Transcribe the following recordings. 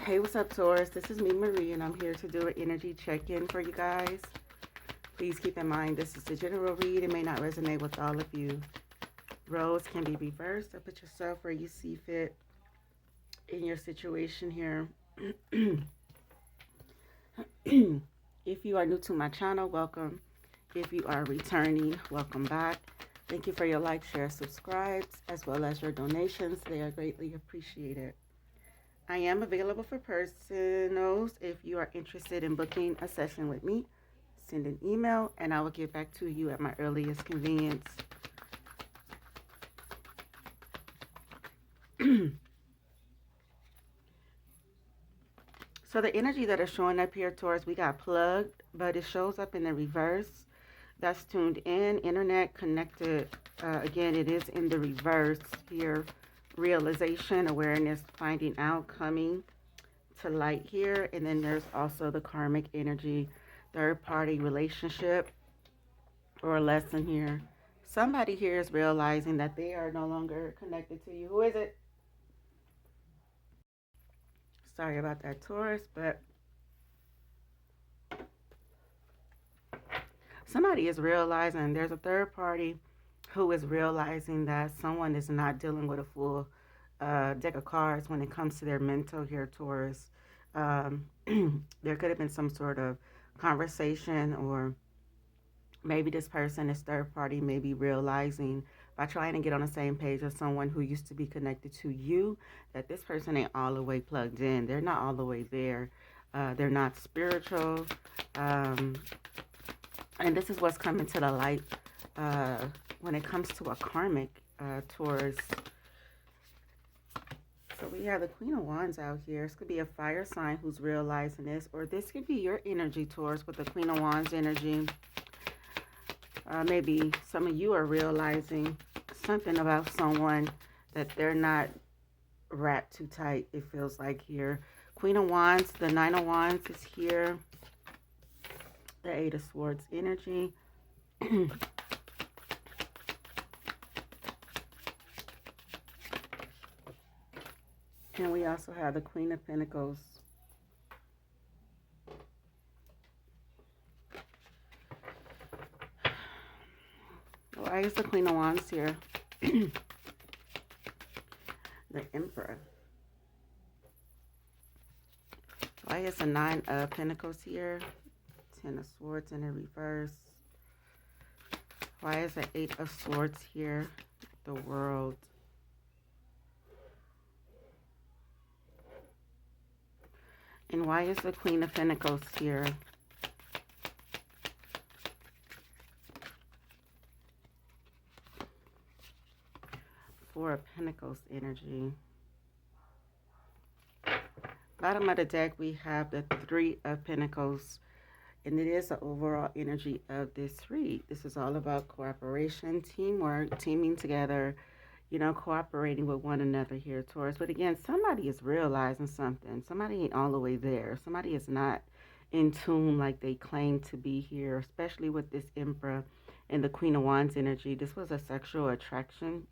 Hey, what's up, Taurus? This is me, Marie, and I'm here to do an energy check-in for you guys. Please keep in mind this is the general read. It may not resonate with all of you. Roles can be reversed, or put yourself where you see fit in your situation here. If you are new to my channel, welcome. If you are returning, welcome back. Thank you for your likes, shares, subscribes, as well as your donations. They are greatly appreciated. I am available for personals. If you are interested in booking a session with me, send an email and I will get back to you at my earliest convenience. So the energy that is showing up here, Taurus, we got plugged, but it shows up in the reverse. That's tuned in, internet connected. Again, it is in the reverse here. Realization, awareness, finding out, coming to light here. And then there's also the karmic energy, third party relationship or a lesson here. Somebody here is realizing that they are no longer connected to you. Who is it? Sorry about that, Taurus, but somebody is realizing there's a third party who is realizing that someone is not dealing with a full deck of cards when it comes to their mental here, Taurus. There could have been some sort of conversation, or maybe this person is third party, maybe realizing by trying to get on the same page as someone who used to be connected to you, that this person ain't all the way plugged in. They're not all the way there. They're not spiritual. And this is what's coming to the light when it comes to a karmic Taurus. So we have the Queen of Wands out here. This could be a fire sign who's realizing this, or this could be your energy, Taurus, with the Queen of Wands energy. Maybe some of you are realizing something about someone that they're not wrapped too tight, it feels like here. Queen of Wands, the Nine of Wands is here. The Eight of Swords energy. And we also have the Queen of Pentacles. Why is the Queen of Wands here? The Emperor. Why is the Nine of Pentacles here? Ten of Swords in the reverse. Why is the Eight of Swords here? The World. And why is the Queen of Pentacles here? Four of Pentacles energy. Bottom of the deck, we have the Three of Pentacles. And it is the overall energy of this read. This is all about cooperation, teamwork, teaming together, you know, cooperating with one another here, Taurus. But again, somebody is realizing something. Somebody ain't all the way there. Somebody is not in tune like they claim to be here, especially with this Emperor and the Queen of Wands energy. This was a sexual attraction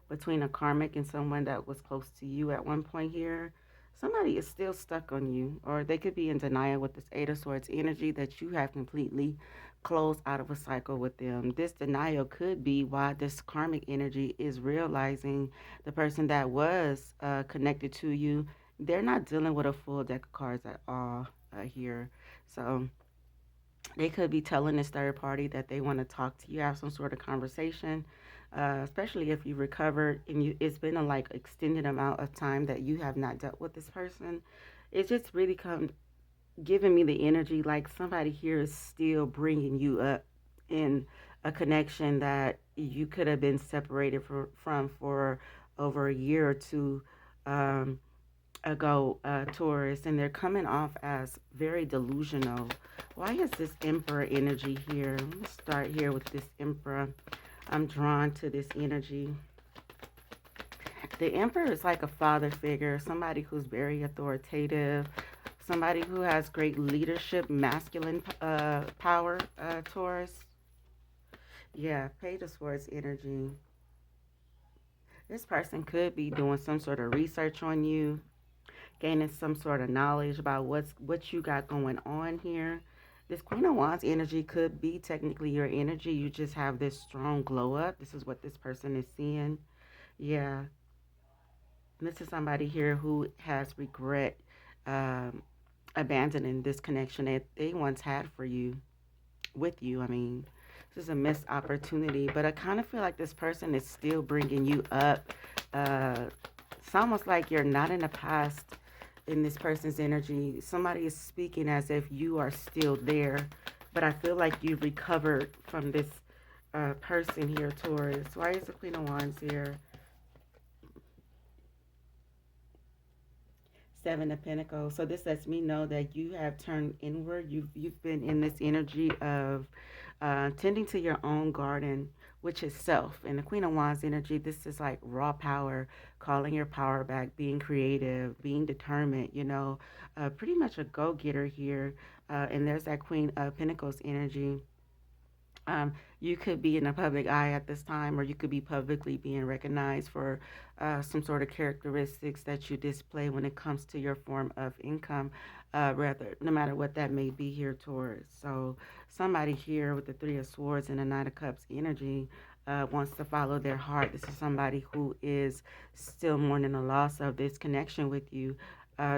between a karmic and someone that was close to you at one point here. Somebody is still stuck on you, or they could be in denial with this Eight of Swords energy that you have completely closed out of a cycle with them. This denial could be why this karmic energy is realizing the person that was connected to you, they're not dealing with a full deck of cards at all here. So they could be telling this third party that they want to talk to you, have some sort of conversation. Especially if you recovered and it's been a like extended amount of time that you have not dealt with this person. It's just really giving me the energy like somebody here is still bringing you up in a connection that you could have been separated from for over a year or two ago, Taurus, and they're coming off as very delusional. Why is this Emperor energy here? Let's start here with this Emperor. I'm drawn to this energy. The Emperor is like a father figure, somebody who's very authoritative, somebody who has great leadership, masculine power, Taurus. Yeah, Page of Swords energy. This person could be doing some sort of research on you. gaining some sort of knowledge about what you got going on here. This Queen of Wands energy could be technically your energy. You just have this strong glow up. This is what this person is seeing. Yeah. This is somebody here who has regret um, abandoning this connection that they once had for you, with you. I mean, this is a missed opportunity, but I kind of feel like this person is still bringing you up. Uh, it's almost like you're not in the past in this person's energy. Somebody is speaking as if you are still there, but I feel like you've recovered from this person here, Taurus. Why is the Queen of Wands here? Seven of Pentacles. So this lets me know that you have turned inward. You've been in this energy of tending to your own garden, which is self. And the Queen of Wands energy, this is like raw power, calling your power back, being creative, being determined. Pretty much a go-getter here. And there's that Queen of Pentacles energy. You could be in the public eye at this time, or you could be publicly being recognized for some sort of characteristics that you display when it comes to your form of income, rather, no matter what that may be here towards. So, somebody here with the Three of Swords and the Nine of Cups energy wants to follow their heart. This is somebody who is still mourning the loss of this connection with you.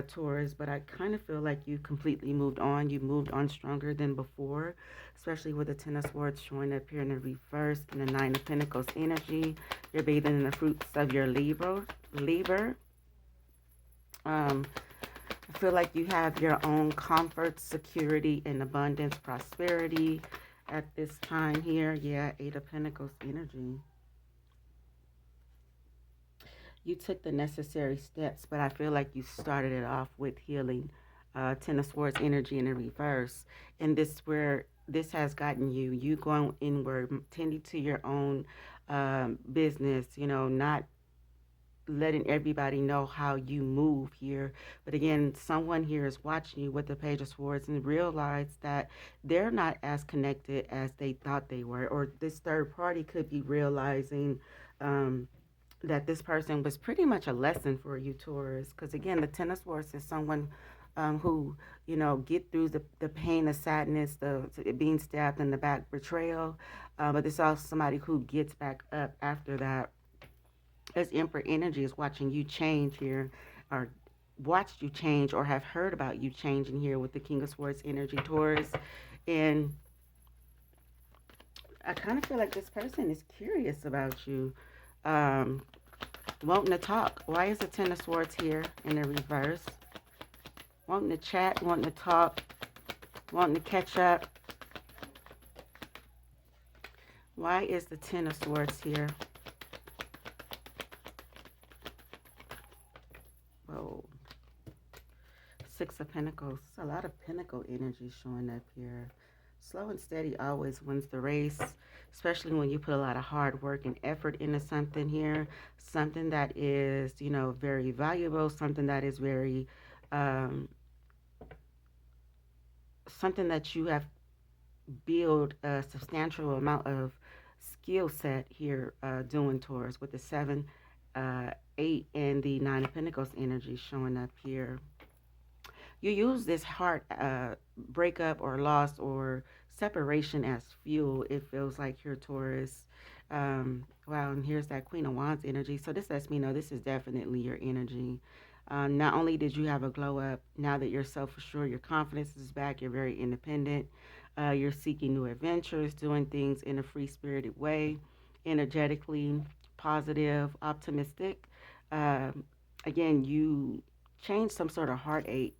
Taurus, but I kind of feel like you completely moved on. You moved on stronger than before, especially with the Ten of Swords showing up here in the reverse and the Nine of Pentacles energy. You're bathing in the fruits of your labor. I feel like you have your own comfort, security, and abundance, prosperity at this time here. Yeah, Eight of Pentacles energy. You took the necessary steps, but I feel like you started it off with healing. Ten of Swords energy in the reverse. And this where this has gotten you. You going inward, tending to your own business, not letting everybody know how you move here. But again, someone here is watching you with the Page of Swords and realize that they're not as connected as they thought they were. Or this third party could be realizing that this person was pretty much a lesson for you, Taurus. Because again, the Ten of Swords is someone who, get through the pain, the sadness, the being stabbed in the back, betrayal. But it's also somebody who gets back up after that. As Emperor energy is watching you change here, or watched you change, or have heard about you changing here with the King of Swords energy, Taurus. And I kind of feel like this person is curious about you, wanting to talk. Why is the Ten of Swords here in the reverse? Wanting to chat, wanting to talk, wanting to catch up. Why is the Ten of Swords here? Whoa. Six of Pentacles. A lot of Pentacle energy showing up here. Slow and steady always wins the race, especially when you put a lot of hard work and effort into something here. Something that is, very valuable, something that is very, something that you have built a substantial amount of skill set here doing towards with the 7, 8, and the 9 of Pentacles energy showing up here. You use this heart breakup or loss or separation as fuel, it feels like here, Taurus. Wow, and here's that Queen of Wands energy. So this lets me know this is definitely your energy. Not only did you have a glow up, now that you're self-assured, your confidence is back, you're very independent, you're seeking new adventures, doing things in a free-spirited way, energetically, positive, optimistic. Again, you change some sort of heartache,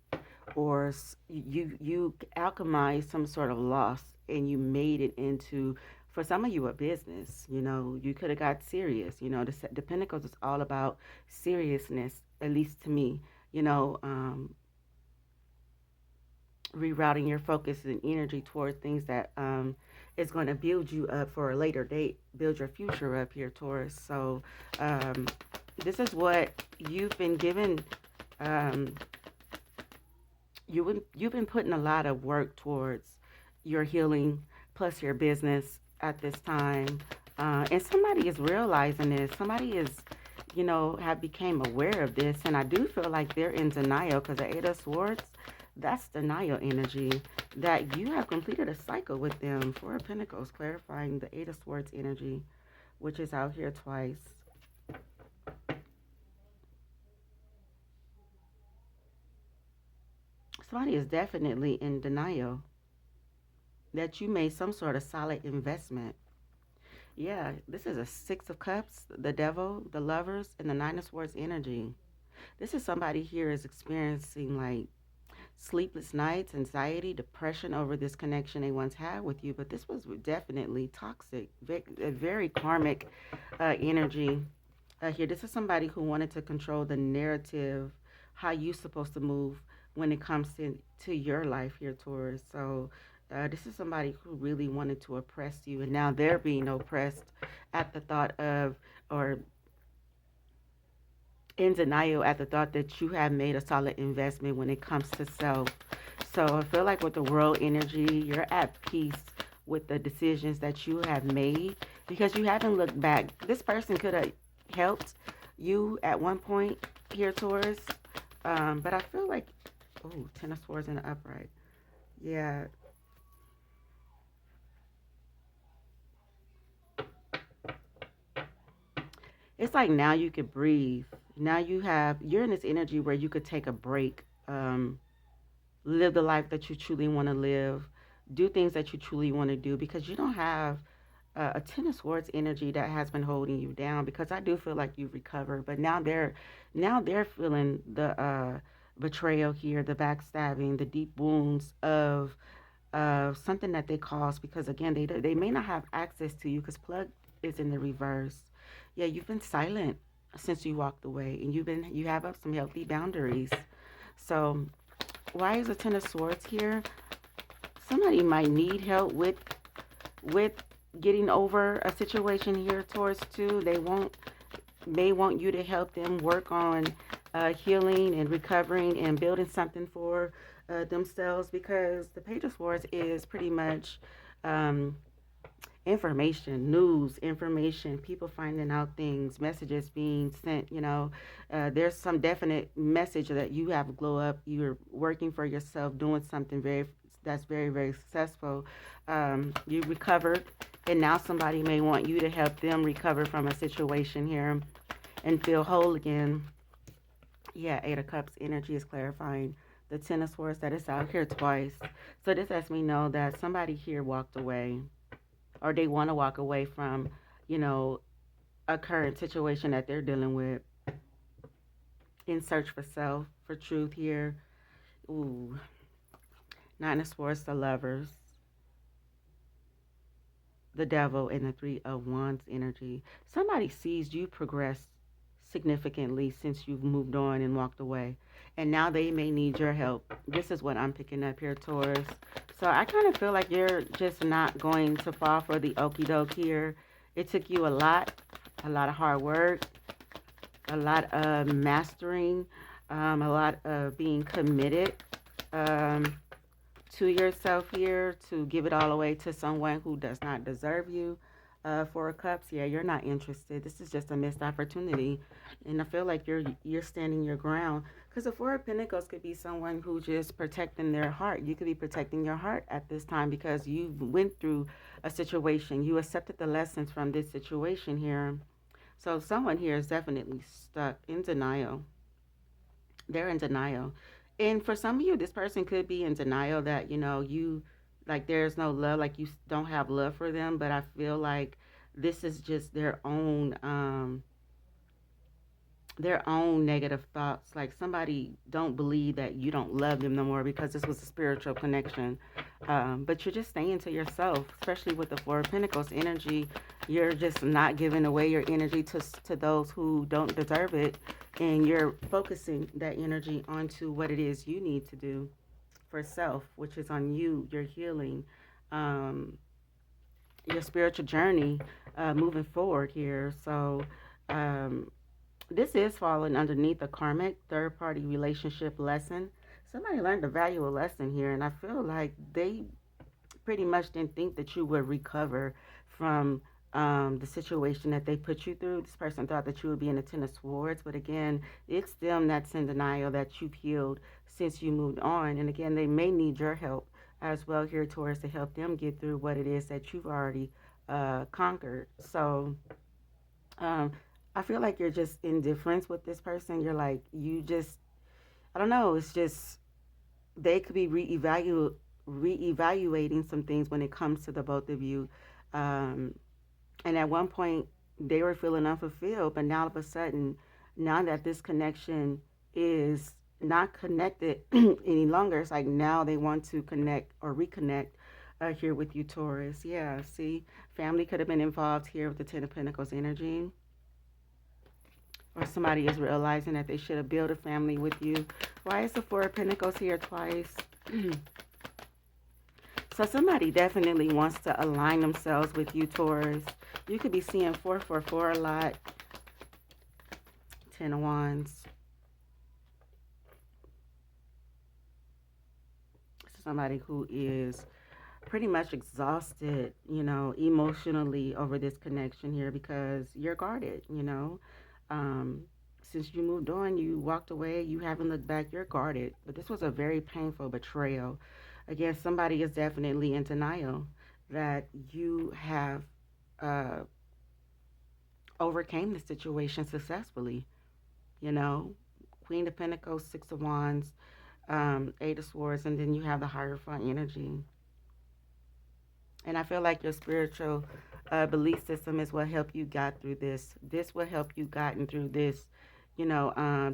or you alchemized some sort of loss and you made it into, for some of you, a business. You could have got serious. The Pentacles is all about seriousness, at least to me. Rerouting your focus and energy towards things that is going to build you up for a later date, build your future up here, Taurus. So this is what you've been given. You've been putting a lot of work towards your healing, plus your business at this time. And somebody is realizing this. Somebody is, have became aware of this, and I do feel like they're in denial because the Eight of Swords, that's denial energy, that you have completed a cycle with them. Four of Pentacles, clarifying the Eight of Swords energy, which is out here twice. Somebody is definitely in denial that you made some sort of solid investment. Yeah, this is a Six of Cups, the Devil, the Lovers, and the Nine of Swords energy. This is somebody here is experiencing like sleepless nights, anxiety, depression over this connection they once had with you. But this was definitely toxic, a very karmic energy here. This is somebody who wanted to control the narrative, how you supposed to move when it comes to your life here, Taurus. So this is somebody who really wanted to oppress you, and now they're being oppressed at the thought of, or in denial at the thought that you have made a solid investment when it comes to self. So I feel like with the world energy, you're at peace with the decisions that you have made because you haven't looked back. This person could have helped you at one point here, Taurus. But I feel like, oh, Ten of Swords in the upright. Yeah, it's like now you could breathe. Now you're in this energy where you could take a break. Live the life that you truly want to live, do things that you truly want to do because you don't have a Ten of Swords energy that has been holding you down. Because I do feel like you've recovered, but now they're feeling the betrayal here, the backstabbing, the deep wounds of something that they caused. Because again, they may not have access to you because plug is in the reverse. Yeah, you've been silent since you walked away, and you have up some healthy boundaries. So why is a Ten of Swords here? Somebody might need help with getting over a situation here, Taurus too. They won't may want you to help them work on healing and recovering and building something for themselves because the Page of Swords is pretty much um, information, news, information, people finding out things, messages being sent. There's some definite message that you have glow up. You're working for yourself, doing something that's very, very successful. You recovered, and now somebody may want you to help them recover from a situation here and feel whole again. Yeah, Eight of Cups energy is clarifying the Ten of Swords that is out here twice. So this lets me know that somebody here walked away, or they want to walk away from, you know, a current situation that they're dealing with in search for self, for truth here. Ooh, Nine of Swords, the Lovers, the Devil, and the Three of Wands energy. Somebody sees you progress significantly since you've moved on and walked away. And now they may need your help. This is what I'm picking up here, Taurus. So I kind of feel like you're just not going to fall for the okie doke here. It took you a lot of hard work, a lot of mastering, a lot of being committed um, to yourself here to give it all away to someone who does not deserve you. Four of Cups, yeah, you're not interested. This is just a missed opportunity, and I feel like you're standing your ground. Because the Four of Pentacles could be someone who just protecting their heart. You could be protecting your heart at this time because you went through a situation. You accepted the lessons from this situation here. So someone here is definitely stuck in denial. They're in denial. And for some of you, this person could be in denial that, you like there's no love, like you don't have love for them. But I feel like this is just their own negative thoughts. Like somebody don't believe that you don't love them no more because this was a spiritual connection. But you're just staying to yourself, especially with the Four of Pentacles energy. You're just not giving away your energy to those who don't deserve it. And you're focusing that energy onto what it is you need to do for self, which is on you, your healing, um, your spiritual journey moving forward here. So, um, this is falling underneath a karmic third party relationship lesson. Somebody learned to value a lesson here, and I feel like they pretty much didn't think that you would recover from the situation that they put you through. This person thought that you would be in the Ten of Swords, but again, it's them that's in denial that you've healed since you moved on. And again, they may need your help as well here, Taurus, to help them get through what it is that you've already conquered. So um, I feel like you're just indifferent with this person. You're like, you just, I don't know, it's just, they could be reevaluating some things when it comes to the both of you. Um, and at one point, they were feeling unfulfilled, but now all of a sudden, now that this connection is not connected any longer, it's like now they want to connect or reconnect here with you, Taurus. Yeah, see, family could have been involved here with the Ten of Pentacles energy, or somebody is realizing that they should have built a family with you. Why is the Four of Pentacles here twice? So somebody definitely wants to align themselves with you, Taurus. You could be seeing 444 a lot. Ten of Wands. Somebody who is pretty much exhausted, you know, emotionally over this connection here because you're guarded, you know. Um, since you moved on, you walked away, you haven't looked back, you're guarded. But this was a very painful betrayal. Again, somebody is definitely in denial that you have uh, overcame the situation successfully, you know. Queen of Pentacles, Six of Wands, Eight of Swords, and then you have the Hierophant energy. And I feel like your spiritual belief system is what helped you got through this. This will help you gotten through this, you know,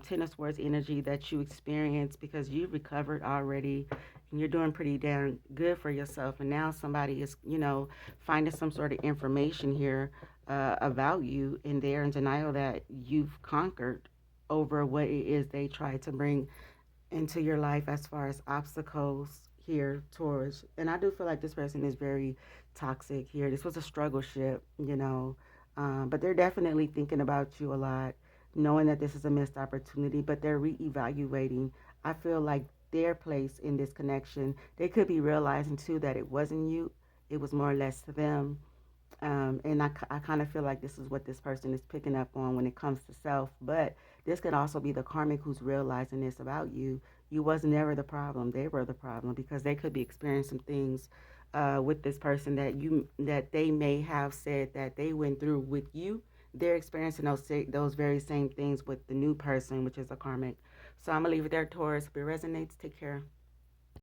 Ten of Swords energy that you experienced because you recovered already and you're doing pretty damn good for yourself. And now somebody is, you know, finding some sort of information here about you, and they're in denial that you've conquered over what it is they try to bring into your life as far as obstacles here, Taurus. And I do feel like this person is very toxic here. This was a struggle ship, you know. But they're definitely thinking about you a lot, knowing that this is a missed opportunity, but they're reevaluating. I feel like their place in this connection, they could be realizing too that it wasn't you, it was more or less them. And I kind of feel like this is what this person is picking up on when it comes to self. But this could also be the karmic who's realizing this about you. You was never the problem. They were the problem because they could be experiencing things with this person that they may have said that they went through with you. They're experiencing those very same things with the new person, which is a karmic. So I'm gonna leave it there, Taurus. If it resonates, take care.